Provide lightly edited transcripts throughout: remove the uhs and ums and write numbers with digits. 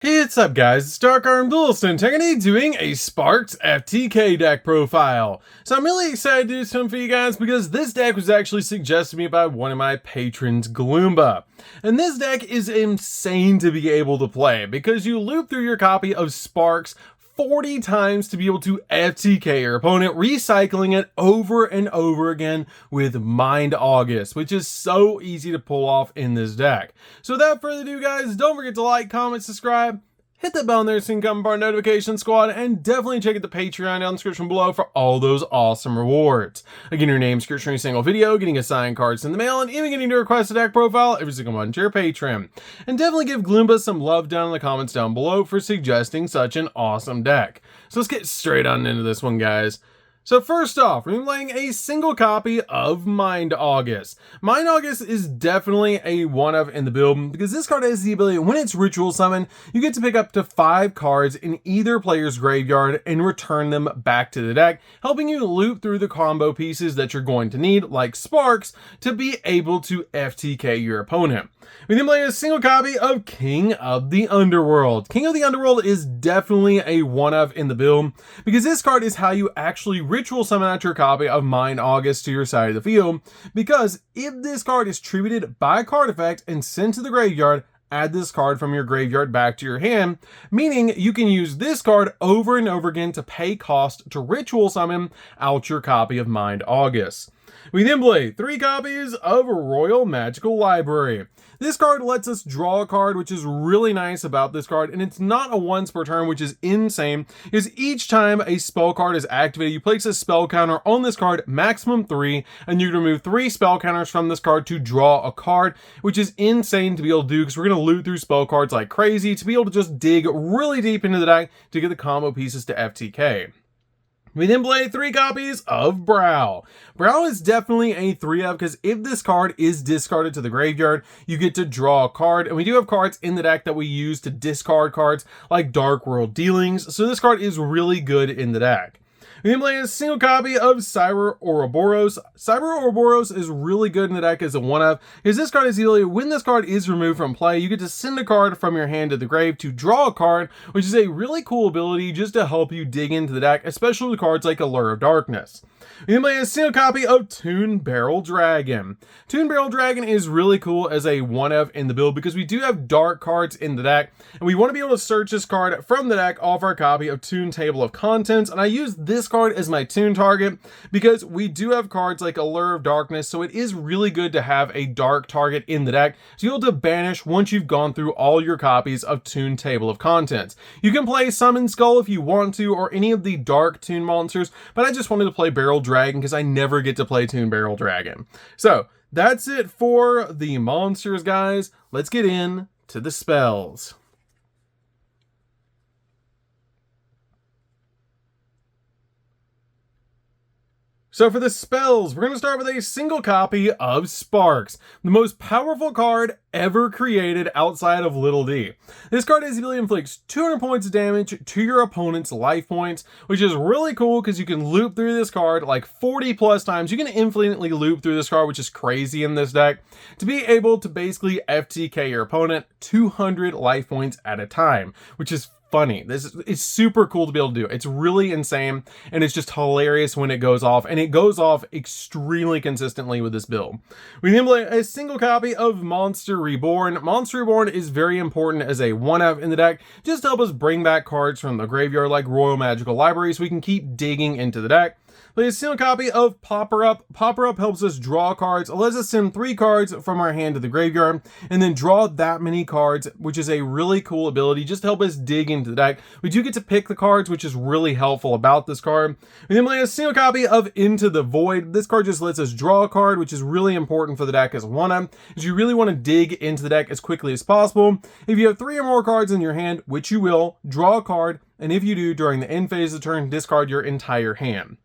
Hey, what's up guys, it's DarkArmedDuelist and today doing a Sparks FTK deck profile. So I'm really excited to do something for you guys because this deck was actually suggested to me by one of my patrons, Gloomba. And this deck is insane to be able to play because you loop through your copy of Sparks 40 times to be able to FTK your opponent, recycling it over and over again with Mind August, which is so easy to pull off in this deck. So without further ado guys, don't forget to like, comment, subscribe, hit that bell there so you can become part of our notification squad, and definitely check out the Patreon down in the description below for all those awesome rewards. Again, your name, description, every single video, getting assigned cards in the mail, and even getting to request a deck profile every single month to your Patreon. And definitely give Gloomba some love down in the comments down below for suggesting such an awesome deck. So let's get straight on into this one, guys. So first off, we're playing a single copy of Mind August. Mind August is definitely a one-of in the build because this card has the ability, when it's ritual summon, you get to pick up to 5 cards in either player's graveyard and return them back to the deck, helping you loop through the combo pieces that you're going to need, like Sparks, to be able to FTK your opponent. We then play a single copy of King of the Underworld. King of the Underworld is definitely a one-of in the build because this card is how you actually ritual summon out your copy of Mind August to your side of the field, because if this card is tributed by card effect and sent to the graveyard, add this card from your graveyard back to your hand, meaning you can use this card over and over again to pay cost to ritual summon out your copy of Mind August. We then play 3 copies of Royal Magical Library. This card lets us draw a card, which is really nice about this card, and it's not a once per turn, which is insane, because each time a spell card is activated, you place a spell counter on this card, maximum 3, and you can remove 3 spell counters from this card to draw a card, which is insane to be able to do, because we're going to loot through spell cards like crazy to be able to just dig really deep into the deck to get the combo pieces to FTK. We then play 3 copies of Brow. Brow is definitely a 3-of because if this card is discarded to the graveyard, you get to draw a card. And we do have cards in the deck that we use to discard cards like Dark World Dealings. So this card is really good in the deck. We then play a single copy of Cyber Ouroboros. Cyber Ouroboros is really good in the deck as a one-of, because this card is the ability, when this card is removed from play, you get to send a card from your hand to the grave to draw a card, which is a really cool ability just to help you dig into the deck, especially with cards like Allure of Darkness. We then play a single copy of Toon Barrel Dragon. Toon Barrel Dragon is really cool as a one-of in the build because we do have dark cards in the deck, and we want to be able to search this card from the deck off our copy of Toon Table of Contents, and I use this card as my Toon target because we do have cards like Allure of Darkness, so it is really good to have a dark target in the deck to be able to banish once you've gone through all your copies of Toon Table of Contents. You can play Summon Skull if you want to, or any of the dark Toon monsters, but I just wanted to play Barrel Dragon because I never get to play Toon Barrel Dragon. So that's it for the monsters, guys. Let's get in to the spells. So for the spells, we're going to start with a single copy of Sparks, the most powerful card ever created outside of Little D. This card has the ability to inflict 200 points of damage to your opponent's life points, which is really cool because you can loop through this card like 40 plus times. You can infinitely loop through this card, which is crazy in this deck, to be able to basically FTK your opponent 200 life points at a time, which is funny. This is super cool to be able to do. It's really insane, and it's just hilarious when it goes off, and it goes off extremely consistently with this build. We then play a single copy of Monster Reborn. Monster Reborn is very important as a one-of in the deck, just to help us bring back cards from the graveyard like Royal Magical Library so we can keep digging into the deck. Play a single copy of Popper Up. Popper Up helps us draw cards. It lets us send 3 cards from our hand to the graveyard and then draw that many cards, which is a really cool ability just to help us dig into the deck. We do get to pick the cards, which is really helpful about this card. We then play a single copy of Into the Void. This card just lets us draw a card, which is really important for the deck as one-of, because you really want to dig into the deck as quickly as possible. If you have 3 or more cards in your hand, which you will, draw a card, and if you do, during the end phase of the turn, discard your entire hand.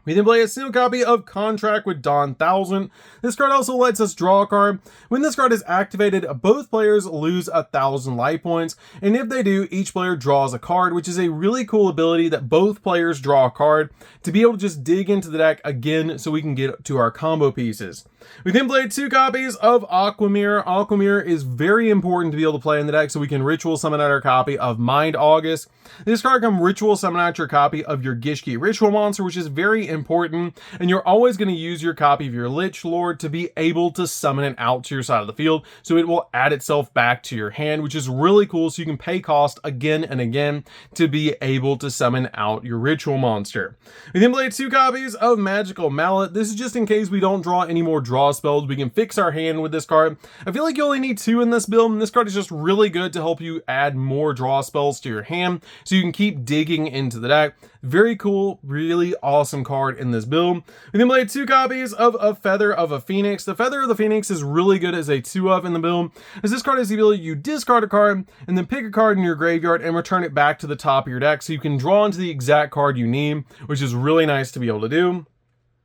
We then play a single copy of Contract with Dawn 1000. This card also lets us draw a card. When this card is activated, both players lose 1,000 life points, and if they do, each player draws a card, which is a really cool ability that both players draw a card to be able to just dig into the deck again so we can get to our combo pieces. We then played 2 copies of Aquamirror. Aquamirror is very important to be able to play in the deck, so we can ritual summon out our copy of Mind August. This card can ritual summon out your copy of your Gishki ritual monster, which is very important, and you're always going to use your copy of your Lich Lord to be able to summon it out to your side of the field, so it will add itself back to your hand, which is really cool, so you can pay cost again and again to be able to summon out your ritual monster. We then played 2 copies of Magical Mallet. This is just in case we don't draw any more draw spells. We can fix our hand with this card. I feel like you only need 2 in this build, and this card is just really good to help you add more draw spells to your hand, so you can keep digging into the deck. Very cool, really awesome card in this build. We then played 2 copies of A Feather of a Phoenix. The Feather of the Phoenix is really good as a 2-of in the build, as this card has the ability you discard a card and then pick a card in your graveyard and return it back to the top of your deck, so you can draw into the exact card you need, which is really nice to be able to do.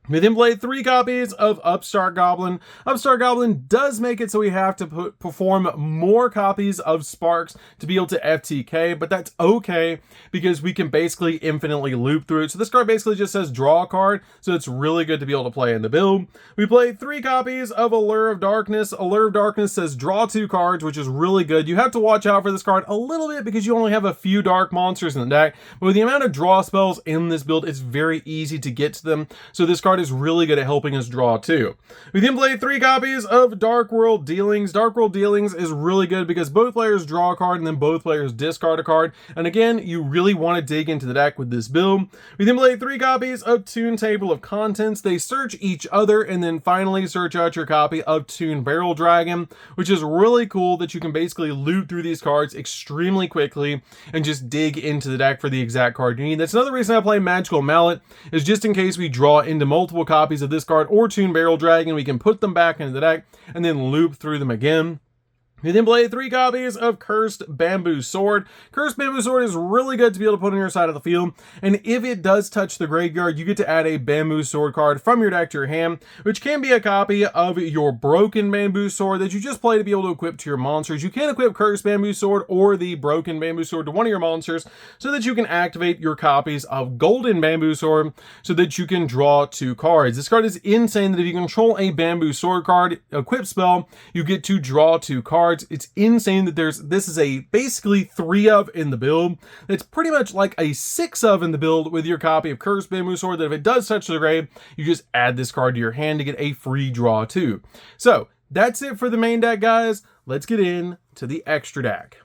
We then played 3 copies of Upstart Goblin. Upstart Goblin does make it so we have to perform more copies of Sparks to be able to FTK, but that's okay because we can basically infinitely loop through it. So this card basically just says draw a card, so it's really good to be able to play in the build. We played 3 copies of Allure of Darkness. Allure of Darkness says draw 2 cards, which is really good. You have to watch out for this card a little bit because you only have a few dark monsters in the deck, but with the amount of draw spells in this build, it's very easy to get to them. So this card is really good at helping us draw too. We then played 3 copies of Dark World Dealings. Dark World Dealings is really good because both players draw a card and then both players discard a card. And again, you really want to dig into the deck with this build. We then played 3 copies of Toon Table of Contents. They search each other and then finally search out your copy of Toon Barrel Dragon, which is really cool that you can basically loot through these cards extremely quickly and just dig into the deck for the exact card you need. That's another reason I play Magical Mallet, is just in case we draw into multiple copies of this card or Toon Barrel Dragon, we can put them back into the deck and then loop through them again. We then played 3 copies of Cursed Bamboo Sword. Cursed Bamboo Sword is really good to be able to put on your side of the field, and if it does touch the graveyard, you get to add a Bamboo Sword card from your deck to your hand, which can be a copy of your Broken Bamboo Sword that you just play to be able to equip to your monsters. You can equip Cursed Bamboo Sword or the Broken Bamboo Sword to one of your monsters so that you can activate your copies of Golden Bamboo Sword so that you can draw 2 cards. This card is insane that if you control a Bamboo Sword card equip spell, you get to draw 2 cards. It's insane that this is a basically 3-of in the build. It's pretty much like a 6-of in the build with your copy of Cursed Bamboo Sword, that if it does touch the grave, you just add this card to your hand to get a free draw too. So that's it for the main deck, guys. Let's get into the extra deck.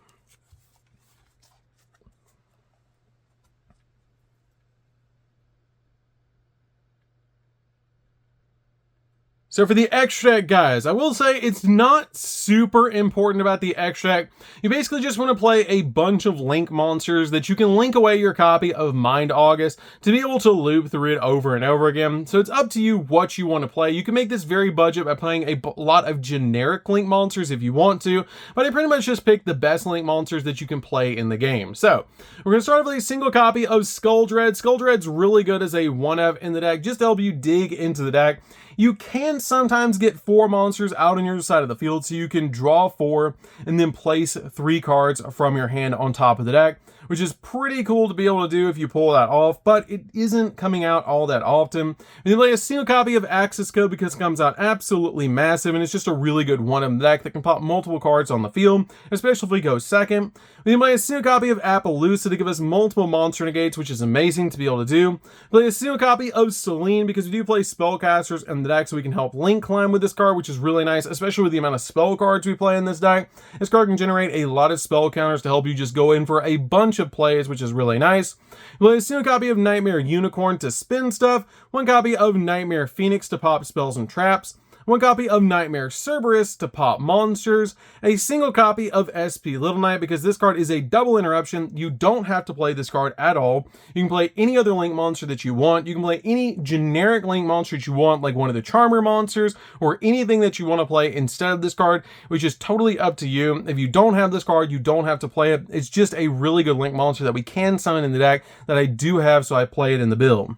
So for the extra deck, guys, I will say it's not super important about the extra deck. You basically just want to play a bunch of link monsters that you can link away your copy of Mind August to be able to loop through it over and over again. So it's up to you what you want to play. You can make this very budget by playing a lot of generic link monsters if you want to, but I pretty much just picked the best link monsters that you can play in the game. So we're going to start with a single copy of Skull Dread. Skull Dread's really good as a 1-of in the deck, just to help you dig into the deck. You can sometimes get 4 monsters out on your side of the field, so you can draw 4 and then place 3 cards from your hand on top of the deck, which is pretty cool to be able to do if you pull that off, but it isn't coming out all that often. We then play a single copy of Axis Code because it comes out absolutely massive, and it's just a really good 1-of in the deck that can pop multiple cards on the field, especially if we go second. We then play a single copy of Appaloosa to give us multiple monster negates, which is amazing to be able to do. We play a single copy of Selene because we do play spellcasters in the deck, so we can help link climb with this card, which is really nice, especially with the amount of spell cards we play in this deck. This card can generate a lot of spell counters to help you just go in for a bunch of plays, which is really nice. We play a single copy of Nightmare Unicorn to spin stuff, 1 copy of Nightmare Phoenix to pop spells and traps, 1 copy of Nightmare Cerberus to pop monsters, a single copy of SP Little Knight because this card is a double interruption. You don't have to play this card at all. You can play any other link monster that you want. You can play any generic link monster that you want, like one of the Charmer monsters or anything that you want to play instead of this card, which is totally up to you. If you don't have this card, you don't have to play it. It's just a really good link monster that we can summon in the deck that I do have, so I play it in the build.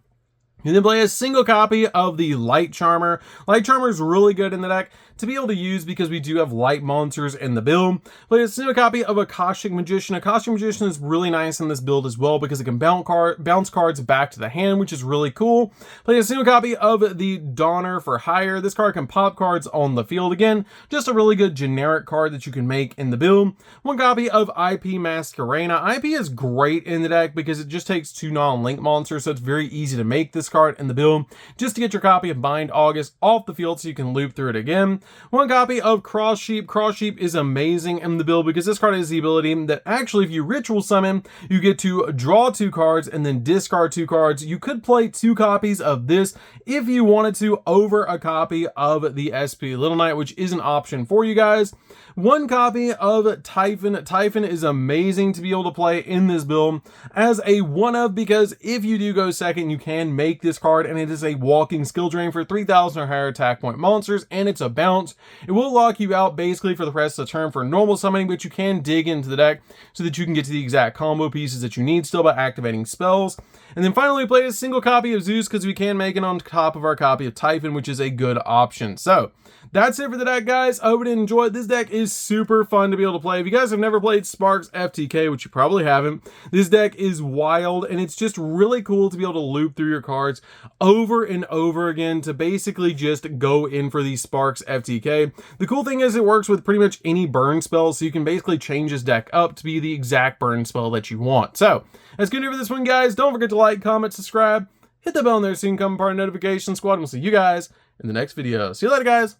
You then play a single copy of the Light Charmer. Light Charmer is really good in the deck to be able to use because we do have light monsters in the build. Play a single copy of Akashic Magician. Akashic Magician is really nice in this build as well because it can bounce cards back to the hand, which is really cool. Play a single copy of the Donner for Hire. This card can pop cards on the field. Again, just a really good generic card that you can make in the build. One copy of IP Masquerena. IP is great in the deck because it just takes 2 non-link monsters, so it's very easy to make this card in the build just to get your copy of Bind August off the field so you can loop through it again. One copy of Cross Sheep. Cross Sheep is amazing in the build because this card has the ability that actually if you ritual summon, you get to draw 2 cards and then discard 2 cards. You could play 2 copies of this if you wanted to over a copy of the SP Little Knight, which is an option for you guys. One copy of Typhon. Typhon is amazing to be able to play in this build as a one-of because if you do go second, you can make this card and it is a walking skill drain for 3,000 or higher attack point monsters and it's a bounce. It will lock you out basically for the rest of the turn for normal summoning, but you can dig into the deck so that you can get to the exact combo pieces that you need still by activating spells. And then finally, we play a single copy of Zeus because we can make it on top of our copy of Typhon, which is a good option. So that's it for the deck, guys. I hope you enjoyed. This deck is super fun to be able to play. If you guys have never played Sparks FTK, which you probably haven't, this deck is wild and it's just really cool to be able to loop through your cards over and over again to basically just go in for these Sparks FTK. The cool thing is it works with pretty much any burn spell, so you can basically change this deck up to be the exact burn spell that you want. So that's good for this one, guys. Don't forget to like, comment, subscribe, hit the bell in there so you can become part of the notification squad, and we'll see you guys in the next video. See you later, guys.